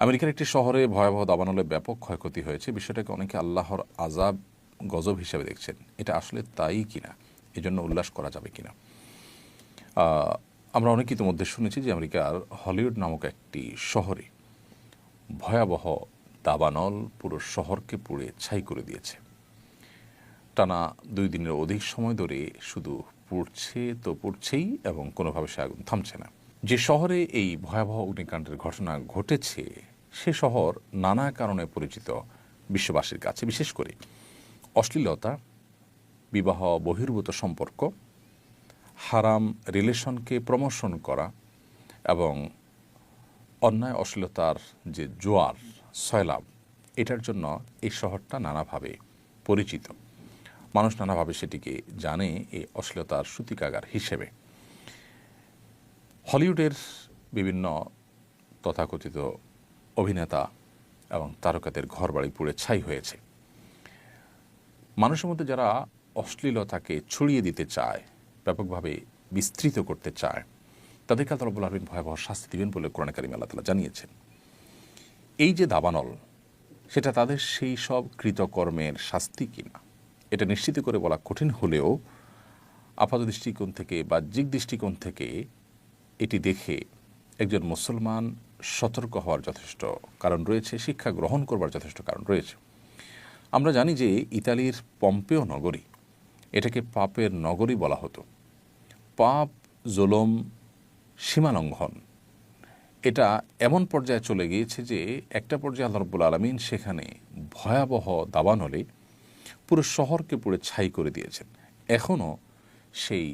আমেরিকার একটি শহরে ভয়াবহ দাবানলে ব্যাপক ক্ষয়ক্ষতি হয়েছে। বিষয়টাকে অনেকে আল্লাহর আযাব, গজব হিসাবে দেখছেন। এটা আসলে তাই কিনা, এজন্য উল্লাস করা যাবে কিনা? আমরা অনেকে ইতিমধ্যে শুনেছি যে আমেরিকার হলিউড নামক একটি শহরে ভয়াবহ দাবানল পুরো শহরকে পুড়ে ছাই করে দিয়েছে। টানা 2 দিনের অধিক সময় ধরে শুধু পুড়ছে তো পুড়ছেই এবং কোনোভাবে সে আগুন থামছে না। যে শহরে এই ভয়াবহ অগ্নিকাণ্ডের ঘটনা ঘটেছে সে শহর নানা কারণে পরিচিত বিশ্ববাসীর কাছে, বিশেষ করে অশ্লীলতা, বিবাহ বহির্ভূত সম্পর্ক, হারাম রিলেশনকে প্রমোশন করা এবং অন্যায় অশ্লীলতার যে জোয়ার সয়লাব, এটার জন্য এই শহরটা নানাভাবে পরিচিত। মানুষ নানাভাবে সেটিকে জানে এই অশ্লীলতার সূতিকাগার হিসেবে। হলিউডের বিভিন্ন তথাকথিত অভিনেতা এবং তারকাদের ঘরবাড়ি পুড়ে ছাই হয়েছে। মানুষের মধ্যে যারা অশ্লীলতাকে ছড়িয়ে দিতে চায়, ব্যাপকভাবে বিস্তৃত করতে চায়, তাদেরকে আল্লাহ রাব্বুল আলামিন ভয়াবহ শাস্তি দিবেন বলে কোরআনে কারিমে আল্লাহ তাআলা জানিয়েছেন। এই যে দাবানল, সেটা তাদের সেই সব কৃতকর্মের শাস্তি কিনা এটা নিশ্চিত করে বলা কঠিন হলেও আপাত দৃষ্টিকোণ থেকে, বাহ্যিক দৃষ্টিকোণ থেকে এটি দেখে একজন মুসলমান সতর্ক হওয়ার যথেষ্ট কারণ রয়েছে, শিক্ষা গ্রহণ করবার যথেষ্ট কারণ রয়েছে। আমরা জানি যে ইতালির পম্পেও নগরী, এটাকে পাপের নগরী বলা হতো। পাপ, জুলুম, সীমালঙ্ঘন, এটা এমন পর্যায়ে চলে গিয়েছে যে একটা পর্যায়ে আল্লাহ রাব্বুল আলামিন সেখানে ভয়াবহ দাবানলে পুরো শহরকে পুড়ে ছাই করে দিয়েছেন। এখনও সেই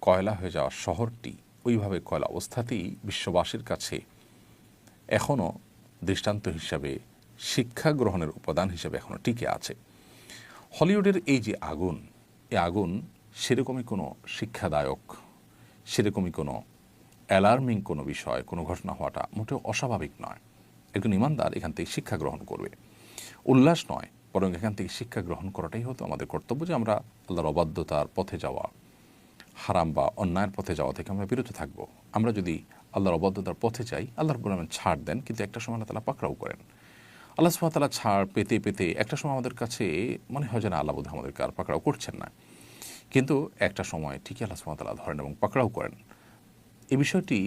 কয়লা হয়ে যাওয়া শহরটি ওইভাবে কয়লা অবস্থাতেই বিশ্ববাসীর কাছে এখনও দৃষ্টান্ত হিসাবে, শিক্ষা গ্রহণের উপাদান হিসাবে এখনও টিকে আছে। হলিউডের এই যে আগুন, এই আগুন সেরকমই কোনো শিক্ষাদায়ক, সেরকমই কোনো অ্যালার্মিং কোনো বিষয়, কোনো ঘটনা হওয়াটা মোটেও অস্বাভাবিক নয়। একজন ইমানদার এখান থেকে শিক্ষা গ্রহণ করবে, উল্লাস নয়, বরং এখান থেকে শিক্ষা গ্রহণ করাটাই হতো আমাদের কর্তব্য, যে আমরা আল্লাহর অবাধ্যতার পথে যাওয়া, হারাম বা অন্যায়ের পথে যাওয়া থেকে আমরা বিরত থাকবো। আমরা যদি আল্লাহর অবাধ্যতার পথে যাই, আল্লাহর রাব্বুল আলামিন ছাড় দেন, কিন্তু একটা সময় আল্লাহ তাআলা পাকড়াও করেন। আল্লাহ সুবহানাহু ওয়া তাআলা ছাড় পেতে পেতে একটা সময় আমাদের কাছে মনে হয় যে না, আল্লাহ বোধহয় আমাদেরকে আর পাকড়াও করছেন না, কিন্তু একটা সময় ঠিকই আল্লাহ সুবহানাহু ওয়া তাআলা ধরেন এবং পাকড়াও করেন। এই বিষয়টি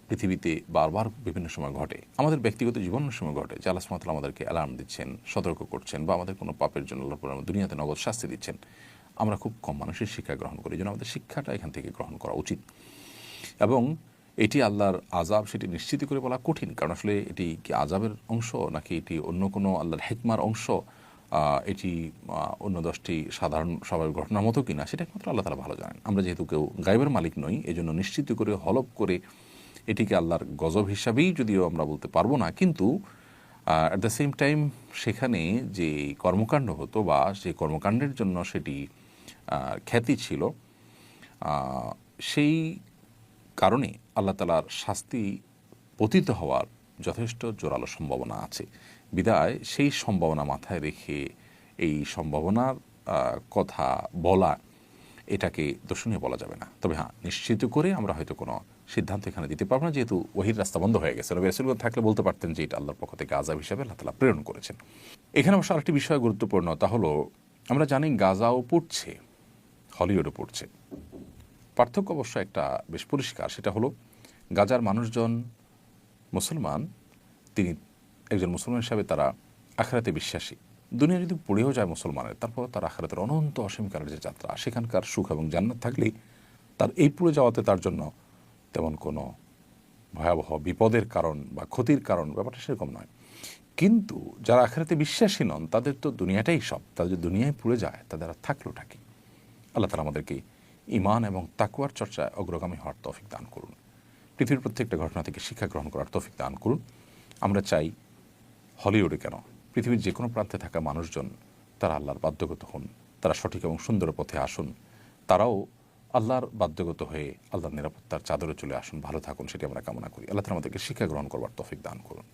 পৃথিবীতে বারবার বিভিন্ন সময় ঘটে, আমাদের ব্যক্তিগত জীবনের সময় ঘটে, যে আল্লাহ সুবহানাহু ওয়া তাআলা আমাদেরকে অ্যালার্ম দিচ্ছেন, সতর্ক করছেন, বা আমাদের কোনো পাপের জন্য আল্লাহ রাব্বুল আলামিন দুনিয়াতে নগদ শাস্তি দিচ্ছেন। আমরা খুব কম মানুষের শিক্ষা গ্রহণ করি, এই জন্য আমাদের শিক্ষাটা এখান থেকে গ্রহণ করা উচিত। এবং এটি আল্লাহর আযাব সেটি নিশ্চিত করে বলা কঠিন, কারণ আসলে এটি কি আযাবের অংশ নাকি এটি অন্য কোনো আল্লাহর হিকমার অংশ, এটি অন্য 10টি সাধারণ স্বাভাবিক ঘটনার মতো কিনা, সেটা একমাত্র আল্লাহ তাআলা ভালো জানেন। আমরা যেহেতু কেউ গায়বের মালিক নই, এজন্য নিশ্চিত করে হলফ করে এটিকে আল্লাহর গজব হিসাবেই যদিও আমরা বলতে পারবো না, কিন্তু অ্যাট দ্য সেম টাইম সেখানে যে কর্মকাণ্ড হতো বা সেই কর্মকাণ্ডের জন্য সেটি খ্যাতি ছিল, সেই কারণে আল্লাহ তাআলার শাস্তি পতিত হওয়ার যথেষ্ট জোরালো সম্ভাবনা আছে। বিদায় সেই সম্ভাবনা মাথায় রেখে এই সম্ভাবনার কথা বলা, এটাকে দোষণীয় বলা যাবে না। তবে হ্যাঁ, নিশ্চিত করে আমরা হয়তো কোনো সিদ্ধান্ত এখানে দিতে পারবো না, যেহেতু ওহীর রাস্তা বন্ধ হয়ে গেছে। নবী রাসূলগণ থাকলে বলতে পারতেন যে এটা আল্লাহর পক্ষ থেকে আযাব হিসাবে আল্লাহ তাআলা প্রেরণ করেছেন। এখানে অবশ্য আরেকটি বিষয় গুরুত্বপূর্ণ, তা হলো আমরা জানি গাজাও পুড়ছে, হলিউডও পুড়ছে। পার্থক্য অবশ্য একটা বেশ পরিষ্কার, সেটা হলো গাজার মানুষজন মুসলমান, তিনি একজন মুসলমান হিসাবে তারা আখিরাতে বিশ্বাসী। দুনিয়া যদি পুড়েও যায় মুসলমানের, তারপর তার আখিরাতের অনন্ত অসীমকালের যে যাত্রা, সেখানকার সুখ এবং জান্নাত থাকলেই তার এই পুড়ে যাওয়াতে তার জন্য তেমন কোনো ভয়াবহ বিপদের কারণ বা ক্ষতির কারণ ব্যাপারটা সেরকম নয়। কিন্তু যারা আখিরাতে বিশ্বাসী নন, তাদের তো দুনিয়াটাই সব, তাদের যদি দুনিয়ায় পুড়ে যায় তাদের আর থাকলোটা কি? আল্লাহ তাআলা আমাদেরকে ঈমান এবং তাকওয়ার চর্চায় অগ্রগামী হওয়ার তৌফিক দান করুন। পৃথিবীর প্রত্যেকটা ঘটনা থেকে শিক্ষা গ্রহণ করার তৌফিক দান করুন। আমরা চাই হলিউডে কেন, পৃথিবীর যে কোনো প্রান্তে থাকা মানুষজন তারা আল্লাহর বাধ্যগত হন, তারা সঠিক এবং সুন্দর পথে আসুন, তারাও আল্লাহর বাধ্যগত হয়ে আল্লাহর নিরাপত্তার চাদরে চলে আসুন, ভালো থাকুন, সেটি আমরা কামনা করি। আল্লাহ তাআলা আমাদেরকে শিক্ষা গ্রহণ করবার তৌফিক দান করুন।